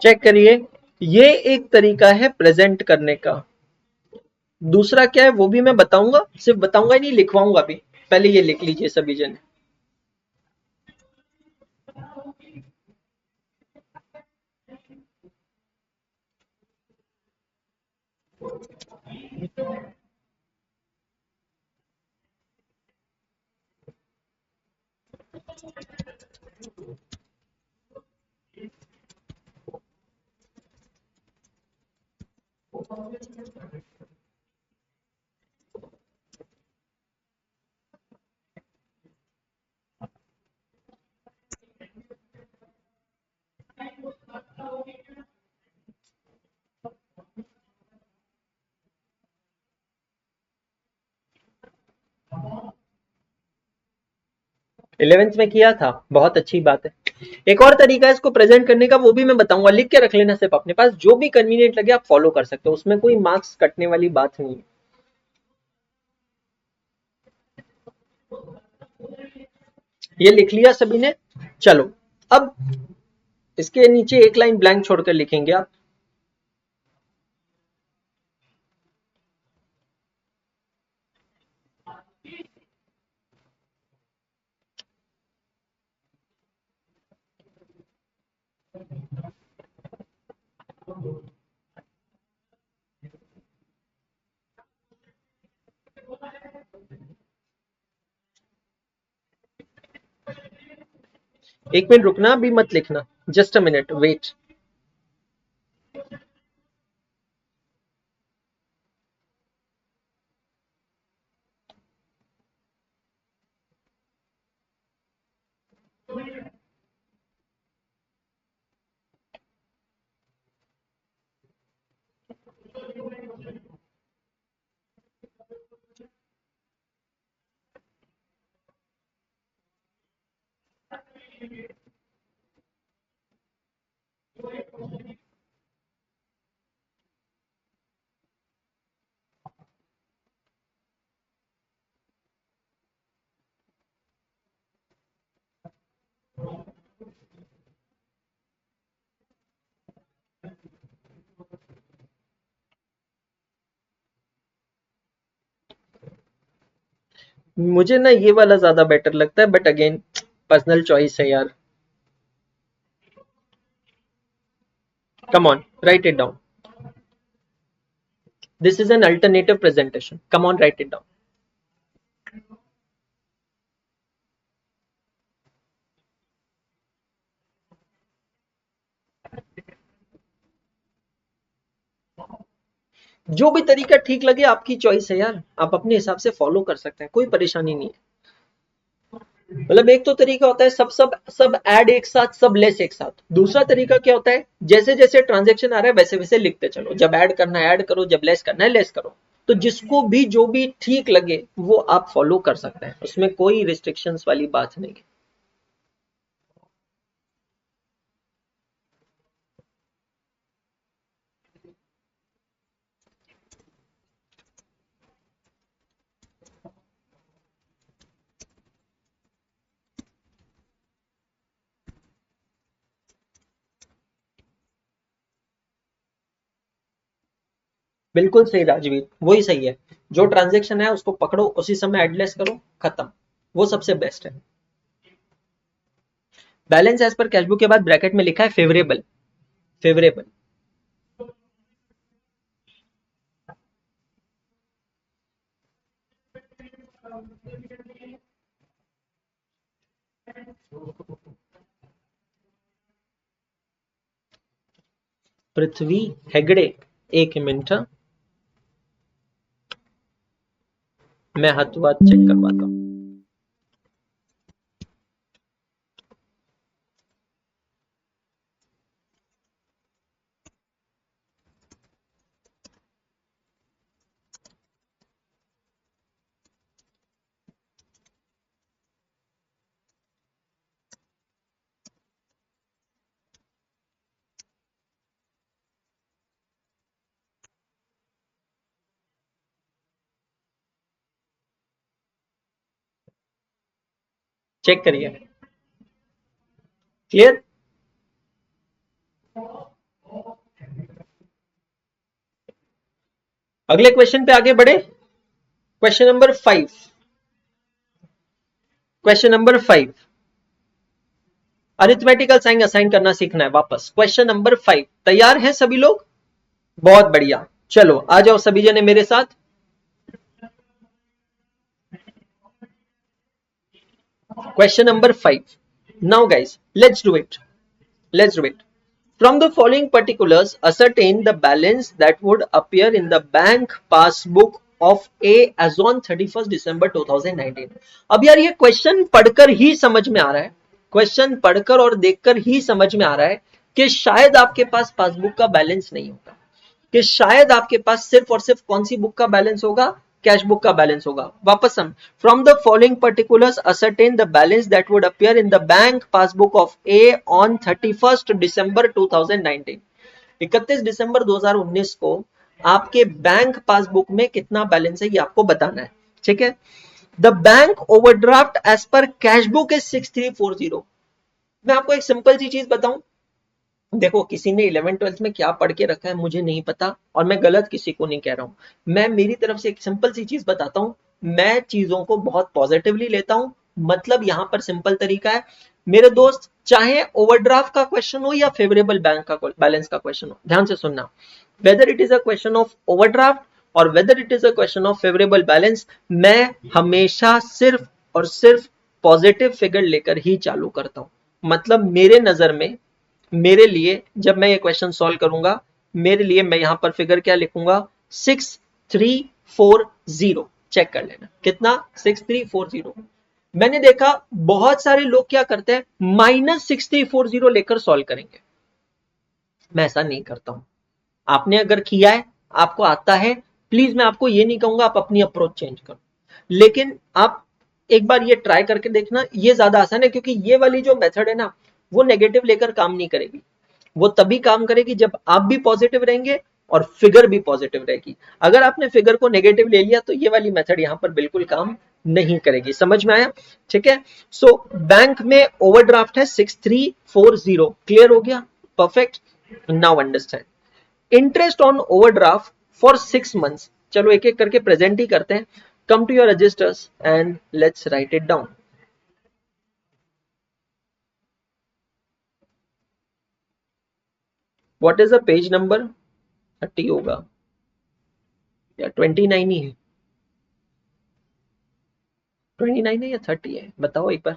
[SPEAKER 2] Check करिए, ये एक तरीका है प्रेजेंट करने का। दूसरा क्या है वो भी मैं बताऊंगा, सिर्फ बताऊंगा ही नहीं, लिखवाऊंगा भी। पहले ये लिख लीजिए सभी जन। इलेवेंथ में किया था, बहुत अच्छी बात है। एक और तरीका है इसको प्रेजेंट करने का, वो भी मैं बताऊंगा, लिख के रख लेना सिर्फ अपने पास, जो भी कन्वीनियंट लगे आप फॉलो कर सकते हो, उसमें कोई मार्क्स कटने वाली बात नहीं है। ये लिख लिया सभी ने, चलो अब इसके नीचे एक लाइन ब्लैंक छोड़कर लिखेंगे आप। एक मिनट रुकना, अभी मत लिखना, जस्ट अ मिनट वेट। मुझे ना ये वाला ज्यादा बेटर लगता है, बट अगेन पर्सनल चॉइस है यार। Come on, right it down. This is an alternative presentation, come on, right it down. जो भी तरीका ठीक लगे, आपकी चॉइस है यार, आप अपने हिसाब से फॉलो कर सकते हैं, कोई परेशानी नहीं है। मतलब एक तो तरीका होता है सब सब सब ऐड एक साथ, सब लेस एक साथ। दूसरा तरीका क्या होता है, जैसे जैसे ट्रांजेक्शन आ रहा है वैसे वैसे लिखते चलो, जब ऐड करना है ऐड करो, जब लेस करना है लेस करो। तो जिसको भी जो भी ठीक लगे वो आप फॉलो कर सकते हैं, उसमें कोई रिस्ट्रिक्शंस वाली बात नहीं है। बिल्कुल सही राजवीर, वही सही है। जो ट्रांजेक्शन है उसको पकड़ो, उसी समय एडलेस करो, खत्म। वो सबसे बेस्ट है। बैलेंस एज पर कैशबुक के बाद ब्रैकेट में लिखा है फेवरेबल। फेवरेबल। पृथ्वी हेगड़े, एक मिनट, मैं हाथों हाथ चेक करवाता हूँ। चेक करिए, क्लियर। अगले क्वेश्चन पे आगे बढ़े। Question number 5। Question number 5, arithmetical sign assign करना सीखना है वापस। क्वेश्चन नंबर 5, तैयार हैं सभी लोग? बहुत बढ़िया, चलो आ जाओ सभी जने मेरे साथ। Question number 5. Now guys, let's do it. Let's do it. From the following particulars, ascertain the balance that would appear in the bank passbook of A as on 31st December 2019. अब यार ये क्वेश्चन पढ़कर ही समझ में आ रहा है, question पढ़कर और देखकर ही समझ में आ रहा है कि शायद आपके पास पासबुक का बैलेंस नहीं होगा, कि शायद आपके पास सिर्फ और सिर्फ कौन सी बुक का बैलेंस होगा, कैश बुक का बैलेंस होगा। वापस हम, from the following particulars ascertain the balance that would appear in the bank passbook of A on 31st December 2019। 31 दिसंबर 2019 को आपके बैंक पासबुक में कितना बैलेंस है ये आपको बताना है, ठीक है। The bank overdraft as per cash book is 6340। मैं आपको एक सिंपल सी चीज बताऊं, देखो किसी ने 11th-12th में क्या पढ़ के रखा है मुझे नहीं पता, और मैं गलत किसी को नहीं कह रहा हूं। मैं मेरी तरफ से एक सिंपल सी चीज बताता हूं, मैं चीजों को बहुत पॉजिटिवली लेता हूं। मतलब यहां पर सिंपल तरीका है मेरे दोस्त, चाहे ओवरड्राफ्ट का क्वेश्चन हो या फेवरेबल बैंक का बैलेंस का क्वेश्चन हो, ध्यान से सुनना, whether it is a question of overdraft और whether it is a question of favourable balance, मैं हमेशा सिर्फ और सिर्फ पॉजिटिव फिगर लेकर ही चालू करता हूं। मतलब मेरे नजर में, मेरे लिए जब मैं ये क्वेश्चन सॉल्व करूंगा, मेरे लिए मैं यहां पर फिगर क्या लिखूंगा, 6340। चेक कर लेना कितना, 6340। मैंने देखा बहुत सारे लोग क्या करते हैं, -6340 लेकर सॉल्व करेंगे। मैं ऐसा नहीं करता हूं। आपने अगर किया है, आपको आता है, प्लीज मैं आपको ये नहीं कहूंगा आप अपनी अप्रोच चेंज करो, लेकिन आप एक बार ये ट्राई करके देखना, ये ज्यादा आसान है, क्योंकि ये वाली जो मेथड है ना, वो नेगेटिव लेकर काम नहीं करेगी। वो तभी काम करेगी जब आप भी पॉजिटिव रहेंगे और फिगर भी पॉजिटिव रहेगी। अगर आपने फिगर को नेगेटिव ले लिया तो ये वाली मेथड यहां पर बिल्कुल काम नहीं करेगी। समझ में आया? ठीक है। सो बैंक में ओवरड्राफ्ट है 6340, क्लियर हो गया? Perfect. Now understand interest on overdraft for 6 months. चलो एक एक करके प्रेजेंट ही करते हैं। Come to your registers and let's write it down. What is the page number? 30 होगा या 29 ही है? 29 है या 30 है, बताओ एक बार.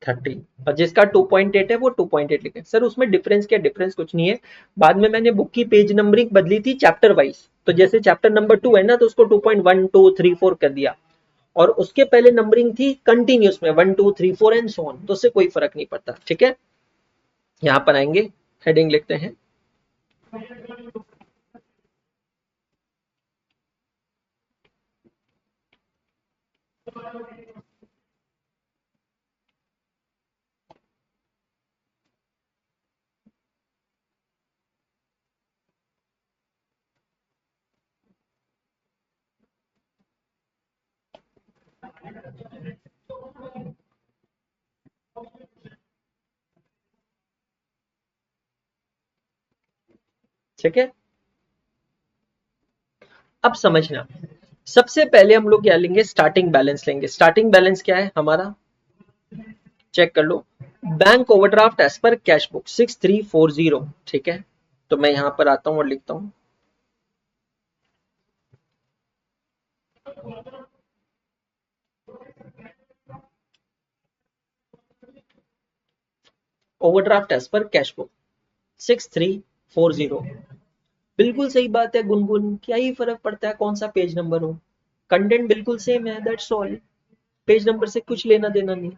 [SPEAKER 2] 30. और जिसका 2.8 है वो 2.8 लिखे. सर उसमें डिफरेंस क्या? डिफरेंस कुछ नहीं है. बाद में मैंने बुक की पेज नंबरिंग बदली थी चैप्टर वाइज. तो जैसे चैप्टर नंबर 2 है ना, तो उसको 2.1 2 3 4 कर दिया. और उसके पहले नंबरिंग थी कंटिन्यूस में 1 2 3 4 एंड सो ऑन. तो उससे कोई फर्क नहीं पड़ता. ठीक है, यहां पर आएंगे, हेडिंग लिखते हैं. ठीक है, अब समझना. सबसे पहले हम लोग क्या लेंगे? स्टार्टिंग बैलेंस लेंगे. स्टार्टिंग बैलेंस क्या है हमारा? चेक कर लो. Bank overdraft as per cash book 6340. ठीक है, तो मैं यहां पर आता हूं और लिखता हूं overdraft as per cash book 6340. बिल्कुल सही बात है गुनगुन, क्या ही फर्क पड़ता है कौन सा पेज नंबर हो, कंटेंट बिल्कुल सेम है, दैट्स ऑल. पेज नंबर से कुछ लेना देना नहीं.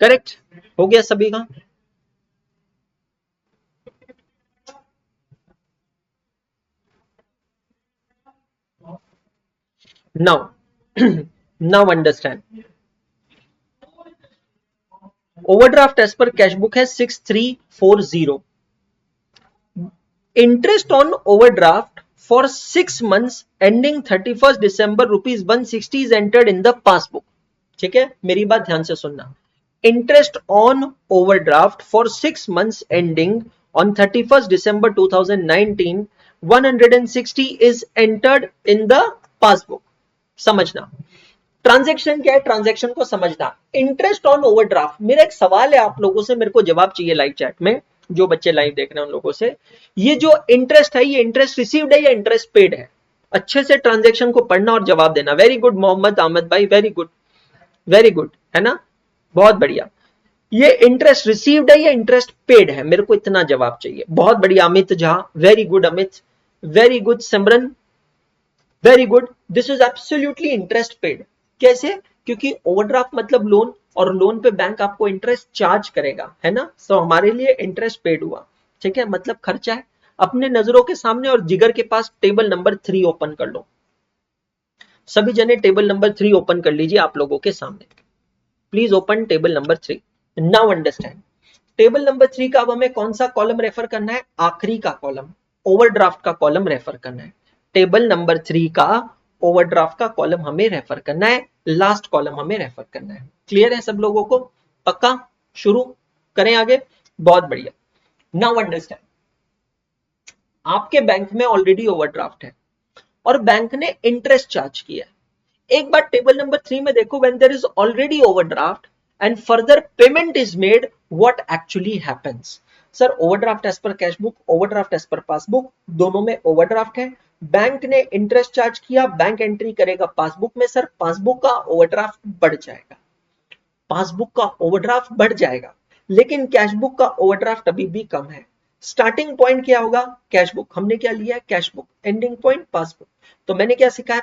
[SPEAKER 2] करेक्ट हो गया सभी का? Now now understand. Overdraft as per cash book है 6340. Interest on overdraft for 6 months ending 31st December ₹160 is entered in the passbook. ठीक है, मेरी बात ध्यान से सुनना. Interest on overdraft for 6 months ending on 31st December 2019 160 is entered in the passbook. समझना transaction क्या है, ट्रांजैक्शन को समझना. इंटरेस्ट ऑन ओवरड्राफ्ट, मेरा एक सवाल है आप लोगों से, मेरे को जवाब चाहिए लाइव चैट में, जो बच्चे लाइव देख रहे हैं उन लोगों से. ये जो इंटरेस्ट है, ये इंटरेस्ट रिसीव्ड है या इंटरेस्ट पेड है? अच्छे से ट्रांजैक्शन को पढ़ना और जवाब देना. वेरी गुड मोहम्मद अहमद भाई, वेरी गुड, वेरी गुड, है ना, बहुत बढ़िया. ये इंटरेस्ट रिसीव्ड है या इंटरेस्ट पेड है? मेरे को इतना जवाब चाहिए. बहुत बढ़िया Amit Jha, very good Amit, very good Simran, very good. This is absolutely interest paid. कैसे? क्योंकि ओवरड्राफ्ट मतलब लोन, और लोन पे बैंक आपको इंटरेस्ट चार्ज करेगा, है ना. सो हमारे लिए इंटरेस्ट पेड हुआ. ठीक है, मतलब खर्चा है. अपने नजरों के सामने और जिगर के पास टेबल नंबर 3 ओपन कर लो. सभी जने टेबल नंबर 3 ओपन कर लीजिए आप लोगों के सामने. Please open table number 3. Now understand. Table number 3 का अब हमें कौन सा कॉलम रेफर करना है? आखिरी का कॉलम, ओवरड्राफ्ट का कॉलम रेफर करना है. टेबल नंबर 3 का ओवरड्राफ्ट का कॉलम हमें रेफर करना है, लास्ट कॉलम हमें रेफर करना है. क्लियर है सब लोगों को? पक्का? शुरू करें आगे? बहुत बढ़िया. Now understand. आपके बैंक में ऑलरेडी ओवरड्राफ्ट है और बैंक ने इंटरेस्ट चार्ज किया है. एक बार टेबल नंबर 3 में देखो, when there is already overdraft and further payment is made, what actually happens? Sir overdraft as per cash book, overdraft as per passbook, दोनों में ओवरड्राफ्ट है. बैंक ने इंटरेस्ट चार्ज किया, बैंक एंट्री करेगा passbook में. Sir passbook का overdraft बढ़ जाएगा, पासबुक का ओवरड्राफ्ट बढ़ जाएगा, लेकिन कैश बुक का ओवरड्राफ्ट अभी भी कम है. स्टार्टिंग पॉइंट क्या होगा? Cash book. हमने क्या लिया है? Cash book. Ending point passbook. तो मैंने क्या सीखा है?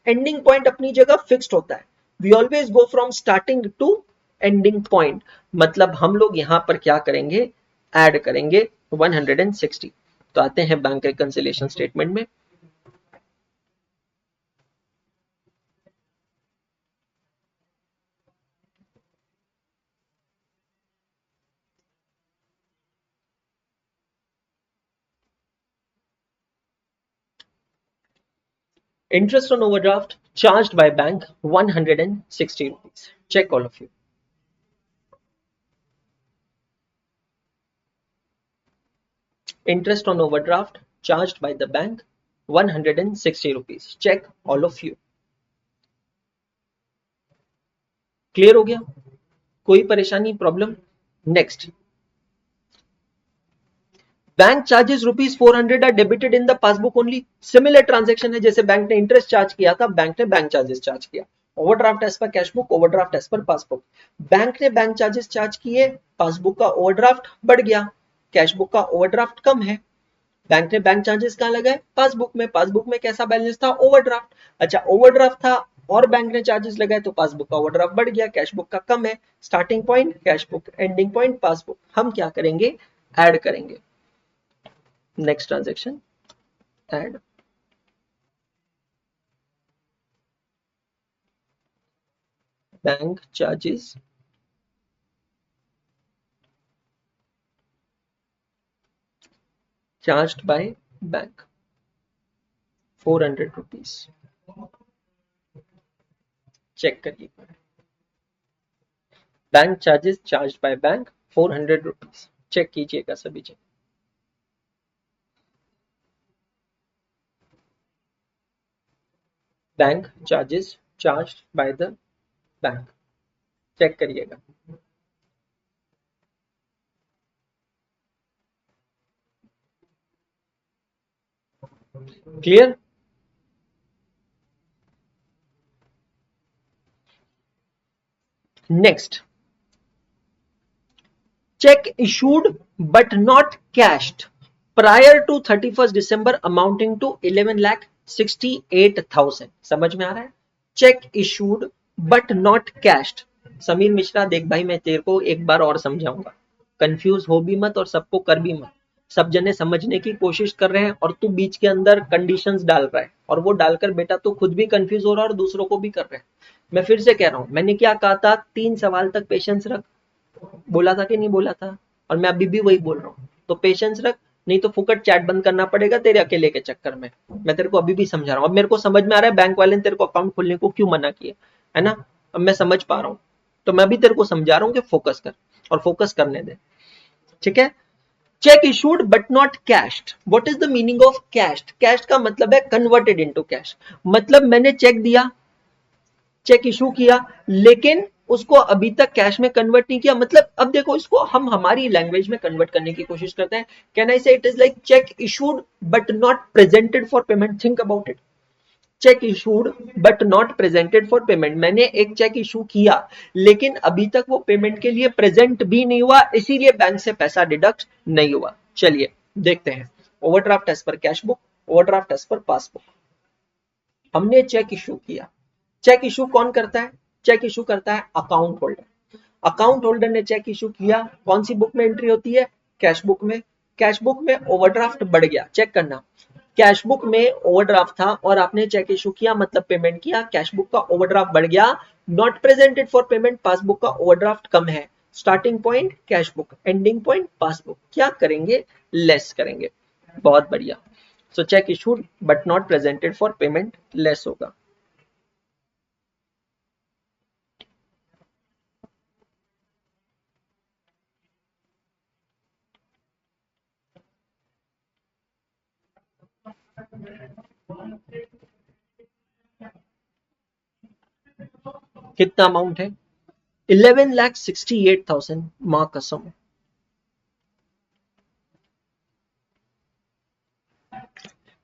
[SPEAKER 2] एंडिंग पॉइंट अपनी जगह फिक्स्ड होता है. We always go from starting to ending point. मतलब हम लोग यहां पर क्या करेंगे? ऐड करेंगे 160. तो आते हैं बैंक रिकंसिलिएशन स्टेटमेंट में. Interest on overdraft charged by bank 160 rupees. Check all of you. Interest on overdraft charged by the bank 160 rupees. Check all of you. Clear हो गया? कोई परेशानी, problem? Next, bank charges ₹400 are debited in the passbook only. Similar transaction है, जैसे bank ने interest charge किया था, bank ने बैंक चार्जेस चार्ज किया. Overdraft as per cash book, overdraft as per passbook. Bank ने बैंक चार्जेस चार्ज किए, passbook का ओवरड्राफ्ट बढ़ गया, कैश बुक का ओवरड्राफ्ट कम है. बैंक ने बैंक चार्जेस कहाँ लगाए? पासबुक में. पासबुक में कैसा बैलेंस था? ओवरड्राफ्ट. अच्छा, ओवरड्राफ्ट था और बैंक ने चार्जेस लगाए तो पासबुक का ओवरड्राफ्ट बढ़ गया, कैश बुक का कम है. Starting point cash book, ending point passbook. हम क्या करेंगे? ऐड करेंगे. Next transaction, add. Bank charges charged by bank 400 rupees. Check करिए, bank charges charge by bank 400 rupees. Check कीजिएगा सभी जगह. Bank charges charge by the bank. Check करिएगा. Clear? Next, check issued but not cashed prior to 31st December amounting to 11,68,000. समझ में आ रहा है? Cheque issued but not cached. Sameer Mishra, देख भाई, मैं तेरे को एक बार और समझाऊंगा, कंफ्यूज हो भी मत और सबको कर भी मत. सब जने समझने की कोशिश कर रहे हैं और तू बीच के अंदर कंडीशंस डाल रहा है, और वो डालकर बेटा तू खुद भी कंफ्यूज हो रहा है और दूसरों को भी कर रहे हैं. मैं फिर से कह रहा हूं, मैंने क्या कहा था? 3 सवाल तक पेशेंस रख. बोला था कि नहीं बोला था? और मैं अभी भी वही बोल रहा हूँ. तो पेशेंस रख, नहीं तो फुकट चैट बंद करना पड़ेगा तेरे अकेले के चक्कर में. मैं तेरे को अभी भी समझा रहा हूँ. अब मेरे को समझ में आ रहा है बैंक वाले ने तेरे को अकाउंट खोलने को क्यों मना किया, है ना? अब मैं समझ पा रहा हूँ. तो मैं भी तेरे को समझा रहा हूँ कि फोकस कर, और फोकस करने दे. ठीक है? Cheque issued but not cached. What is the meaning of cached? Cached का मतलब है कन्वर्टेड इनटू कैश. मतलब मैंने चेक दिया, चेक इशू किया, लेकिन उसको अभी तक कैश में कन्वर्ट नहीं किया. मतलब अब देखो, इसको हम हमारी लैंग्वेज में कन्वर्ट करने की कोशिश करते हैं. कैन आई से it is like check issued but not presented for payment. Think about it. Check issued but not presented for payment. मैंने एक चेक इशू किया, लेकिन अभी तक वो पेमेंट के लिए प्रेजेंट भी नहीं हुआ, इसीलिए बैंक से पैसा डिडक्ट नहीं हुआ. चलिए देखते हैं. Overdraft as per cash book, overdraft as per passbook. हमने चेक इशू किया. चेक इशू कौन करता है? चेक इशू करता है अकाउंट होल्डर. अकाउंट होल्डर ने चेक इशू किया. कौन सी बुक में एंट्री होती है? कैश बुक में. कैश बुक में ओवरड्राफ्ट बढ़ गया. चेक करना, कैश बुक में ओवरड्राफ्ट था और आपने चेक इशू किया, मतलब पेमेंट किया, कैश बुक का ओवरड्राफ्ट बढ़ गया. Not presented for payment, passbook का ओवरड्राफ्ट कम है. Starting point cash book, ending point passbook. क्या करेंगे? लेस करेंगे. बहुत बढ़िया. So cheque issued but not presented for payment less होगा. कितना अमाउंट है? 11,68,000. मां कसम,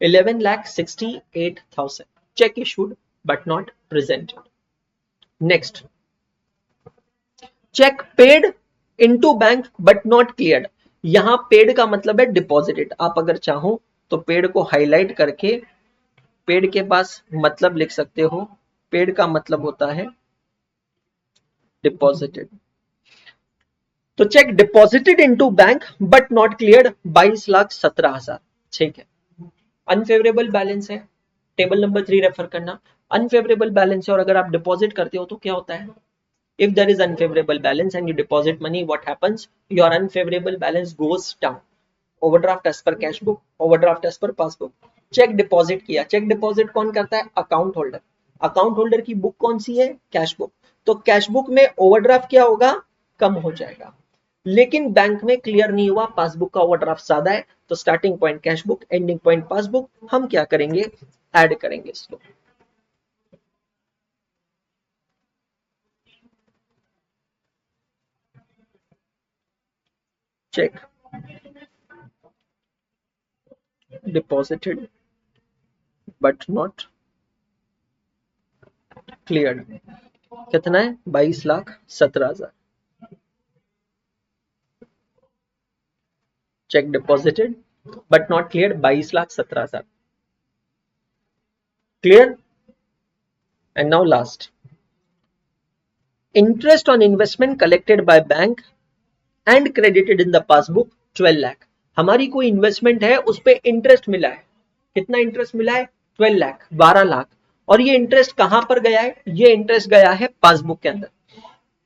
[SPEAKER 2] 11,68,000. Cheque issued but not presented. Next, cheque paid into bank but not cleared. यहां पेड का मतलब है डिपॉजिटेड. आप अगर चाहो तो पेड को हाईलाइट करके पेड के पास मतलब लिख सकते हो. पेड का मतलब होता है डिपॉजिटेड. तो check deposited into bank but not cleared 22,17,000. ठीक है. अनफेवरेबल बैलेंस है. टेबल नंबर 3 रेफर करना. अनफेवरेबल बैलेंस है और अगर आप डिपॉजिट करते हो तो क्या होता है? If there is unfavorable balance and you deposit money, what happens? Your unfavorable balance goes down. Overdraft as per cash book, overdraft as per passbook. Cheque deposit किया। चेक डिपॉजिट कौन करता है? Account holder. अकाउंट होल्डर की book कौन सी है? Cash book. तो cash book में ओवरड्राफ्ट क्या होगा? कम हो जाएगा। लेकिन बैंक में क्लियर नहीं हुआ, पासबुक का ओवरड्राफ्ट ज्यादा है, तो starting point cash book, ending point passbook, हम क्या करेंगे? ऐड करेंगे इसको। Check deposited but not cleared, कितना है? 22,17,000। Check deposited but not clear, 22,17,000। Clear? And now last, interest on investment collected by bank and credited in the passbook 12 lakh. हमारी कोई investment है, उस पे इंटरेस्ट मिला है। कितना इंटरेस्ट मिला है? 12 लाख, 12 लाख। और ये इंटरेस्ट कहां पर गया है? ये इंटरेस्ट गया है पासबुक के अंदर।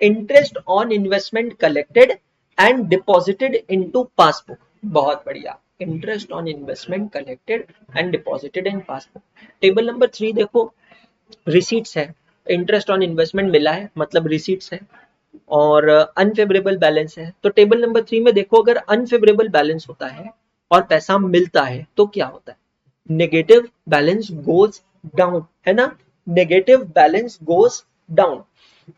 [SPEAKER 2] Interest on investment collected and deposited into passbook. बहुत बढ़िया, interest on investment collected and deposited in passbook. Table number 3 देखो, रिसीट्स है। इंटरेस्ट ऑन इन्वेस्टमेंट मिला है, मतलब रिसीट्स है, और अनफेवरेबल बैलेंस है। तो टेबल नंबर 3 में देखो, अगर अनफेवरेबल बैलेंस होता है और पैसा मिलता है तो क्या होता है? नेगेटिव बैलेंस गोज डाउन, है ना? Negative balance goes down.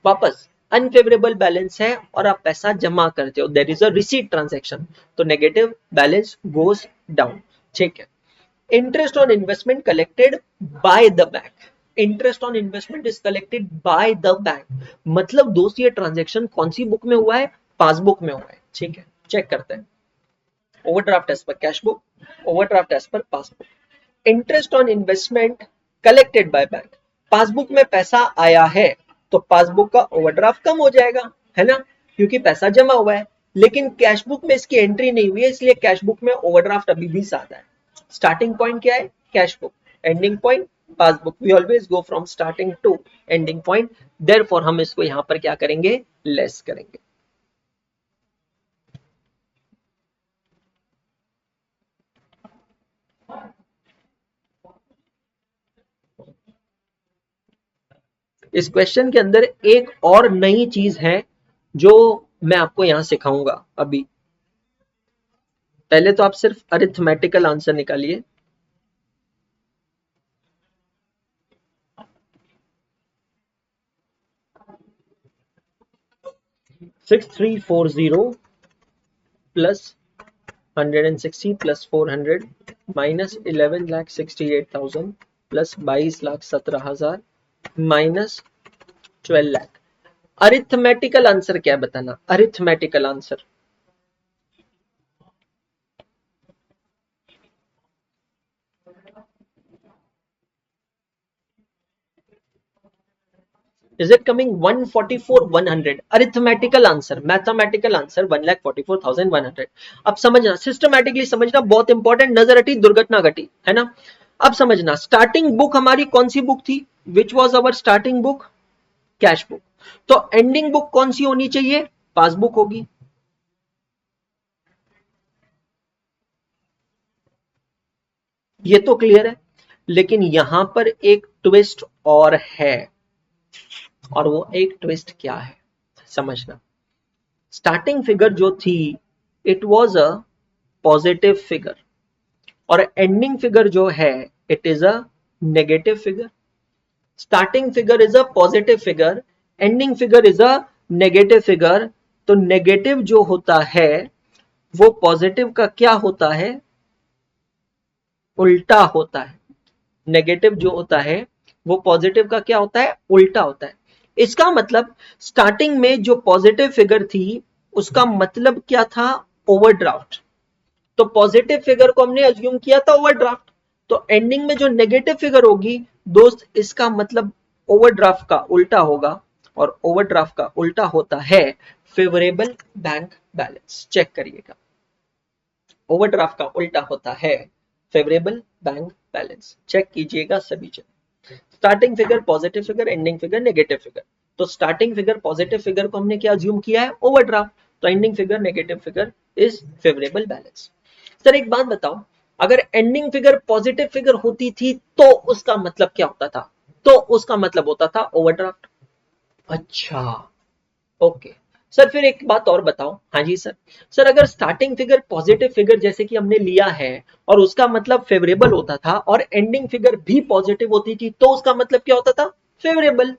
[SPEAKER 2] वापस अनफेवरेबल बैलेंस है और आप पैसा जमा करते हो, there is a receipt transaction, तो नेगेटिव बैलेंस गोज डाउन। ठीक है। Interest on investment collected by the bank, interest on investment is collected by the bank, मतलब दोस्त ये ट्रांजैक्शन कौन सी बुक में हुआ है? पासबुक में हुआ है। ठीक है, चेक करते हैं। Overdraft as per cash book, overdraft as per passbook. Interest on investment collected by bank, passbook में पैसा आया है तो पासबुक का ओवरड्राफ्ट कम हो जाएगा, है ना? क्योंकि पैसा जमा हुआ है। लेकिन कैश बुक में इसकी एंट्री नहीं हुई है, इसलिए कैश बुक में ओवरड्राफ्ट अभी भी ज्यादा है। स्टार्टिंग पॉइंट क्या है? Cash book. Ending point passbook. We always go from starting to ending point, therefore हम इसको यहां पर क्या करेंगे? लेस करेंगे। इस क्वेश्चन के अंदर एक और नई चीज है जो मैं आपको यहां सिखाऊंगा अभी। पहले तो आप सिर्फ अरिथमेटिकल आंसर निकालिए। 6340 plus 160 plus 400 minus 11,68,000 plus 22,17,000 minus 12 lakh. Arithmetical answer क्या है बताना? Arithmetical answer is it coming 144,100? Arithmetical answer, mathematical answer 1,44,100। अब समझना, सिस्टमैटिकली समझना, बहुत इंपॉर्टेंट। नजर हटी दुर्घटना घटी, है ना? अब समझना, स्टार्टिंग बुक हमारी कौन सी बुक थी? Which was our starting book? Cash book. तो एंडिंग बुक कौन सी होनी चाहिए? पासबुक होगी। ये तो क्लियर है। लेकिन यहां पर एक ट्विस्ट और है, और वो एक ट्विस्ट क्या है समझना। स्टार्टिंग फिगर जो थी, it was a positive figure, और एंडिंग फिगर जो है, it is a negative figure. Starting figure is a positive figure, ending figure is a negative figure. तो नेगेटिव जो होता है वो पॉजिटिव का क्या होता है? उल्टा होता है। नेगेटिव जो होता है वो पॉजिटिव का क्या होता है? उल्टा होता है। इसका मतलब स्टार्टिंग में जो पॉजिटिव फिगर थी उसका मतलब क्या था? ओवरड्राफ्ट। तो पॉजिटिव फिगर को हमने अज्यूम किया था ओवरड्राफ्ट, तो एंडिंग में जो नेगेटिव फिगर होगी दोस्त, इसका मतलब ओवरड्राफ्ट का उल्टा होगा, और ओवरड्राफ्ट का उल्टा होता है फेवरेबल बैंक बैलेंस। चेक करिएगा, ओवरड्राफ्ट का उल्टा होता है फेवरेबल बैंक बैलेंस। चेक कीजिएगा सभी जगह। Starting figure positive figure, ending figure negative figure. तो स्टार्टिंग फिगर पॉजिटिव फिगर को हमने क्या अज्यूम किया है? ओवरड्राफ्ट। तो ending figure negative figure is favourable balance. Sir एक बात बताओ, अगर एंडिंग फिगर पॉजिटिव फिगर होती थी तो उसका मतलब क्या होता था? तो उसका मतलब होता था ओवरड्राफ्ट। अच्छा, ओके सर, फिर एक बात और बताओ। हाँ जी सर। सर अगर स्टार्टिंग फिगर पॉजिटिव फिगर जैसे कि हमने लिया है और उसका मतलब फेवरेबल होता था और एंडिंग फिगर भी पॉजिटिव होती थी तो उसका मतलब क्या होता था? फेवरेबल।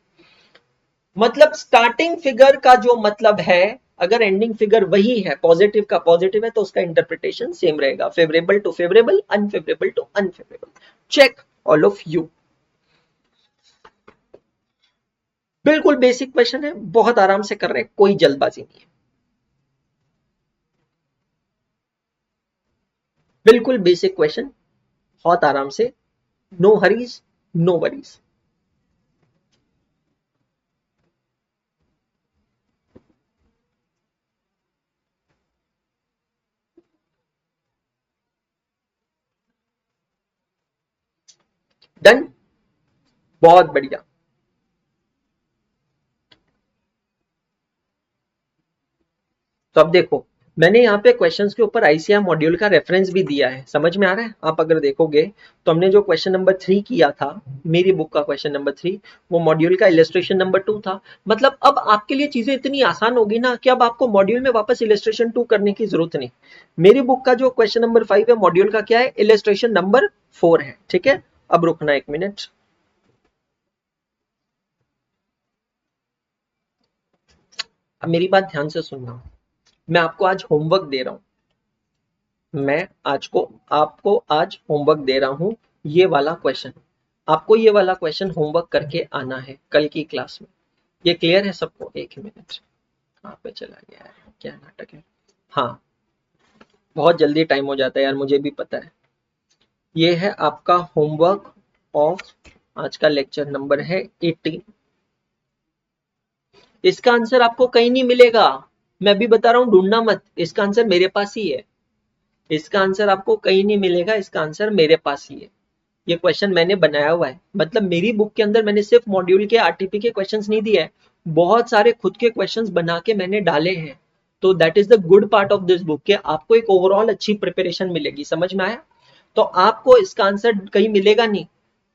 [SPEAKER 2] मतलब स्टार्टिंग फिगर का जो मतलब है, अगर एंडिंग फिगर वही है, पॉजिटिव का पॉजिटिव है, तो उसका इंटरप्रिटेशन सेम रहेगा, favourable to favourable, unfavourable to unfavourable. Check all of you. बिल्कुल बेसिक क्वेश्चन है, बहुत आराम से कर रहे हैं, कोई जल्दबाजी नहीं है, बिल्कुल बेसिक क्वेश्चन, बहुत आराम से, no hurries, no worries. Done, बहुत बढ़िया। तो अब देखो, मैंने यहाँ पे क्वेश्चंस के ऊपर आईसीआर मॉड्यूल का रेफरेंस भी दिया है, समझ में आ रहा है? आप अगर देखोगे तो हमने जो क्वेश्चन नंबर 3 किया था, मेरी बुक का क्वेश्चन नंबर 3, वो मॉड्यूल का इलस्ट्रेशन नंबर 2 था। मतलब अब आपके लिए चीजें इतनी आसान होगी ना कि अब आपको मॉड्यूल में वापस इलस्ट्रेशन 2 करने की जरूरत नहीं। मेरी बुक का जो क्वेश्चन नंबर 5 है, मॉड्यूल का क्या है? इलस्ट्रेशन नंबर 4 है, ठीक है? अब रुकना 1 मिनट, अब मेरी बात ध्यान से सुनना। मैं आपको आज होमवर्क दे रहा हूँ, मैं आज को आपको आज होमवर्क दे रहा हूं, ये वाला क्वेश्चन, आपको ये वाला क्वेश्चन होमवर्क करके आना है कल की क्लास में। ये क्लियर है सबको? 1 मिनट, कहाँ पे चला गया है, क्या नाटक है? हाँ, बहुत जल्दी टाइम हो जाता है यार, मुझे भी पता है। ये है आपका होमवर्क ऑफ आज का, लेक्चर नंबर है 18। इसका आंसर आपको कहीं नहीं मिलेगा, मैं भी बता रहा हूँ, ढूंढना मत, इसका आंसर मेरे पास ही है। इसका आंसर आपको कहीं नहीं मिलेगा, इसका आंसर मेरे पास ही है। ये क्वेश्चन मैंने बनाया हुआ है, मतलब मेरी बुक के अंदर मैंने सिर्फ मॉड्यूल के आरटीपी के क्वेश्चंस नहीं दिए हैं, बहुत सारे खुद के क्वेश्चंस बना के मैंने डाले हैं। तो that is the good part of this book, के आपको एक ओवरऑल अच्छी प्रिपरेशन मिलेगी, समझ में आया? तो आपको इसका आंसर कहीं मिलेगा नहीं,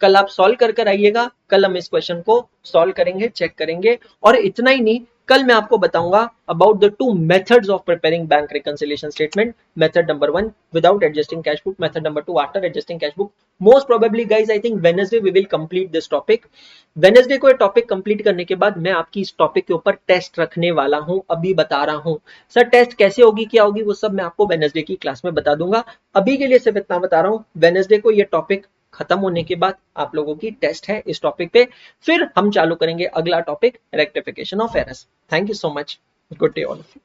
[SPEAKER 2] कल आप सॉल्व कर कर आइएगा, कल हम इस क्वेश्चन को सॉल्व करेंगे, चेक करेंगे। और इतना ही नहीं, कल मैं आपको बताऊंगा about the 2 methods of preparing bank reconciliation statement. Method number 1 without adjusting cash book, method number 2 after adjusting cash book. Most probably guys, I think Wednesday we will complete this topic. Wednesday को ये topic complete करने के बाद मैं आपकी इस topic के ऊपर टेस्ट रखने वाला हूं, अभी बता रहा हूं। सर टेस्ट कैसे होगी, क्या होगी, वो सब मैं आपको वेडनेसडे की क्लास में बता दूंगा। अभी के लिए सिर्फ इतना बता रहा हूं, वेडनेसडे को ये टॉपिक खत्म होने के बाद आप लोगों की टेस्ट है इस टॉपिक पे, फिर हम चालू करेंगे अगला topic, rectification of errors. Thank you so much, good day all of you.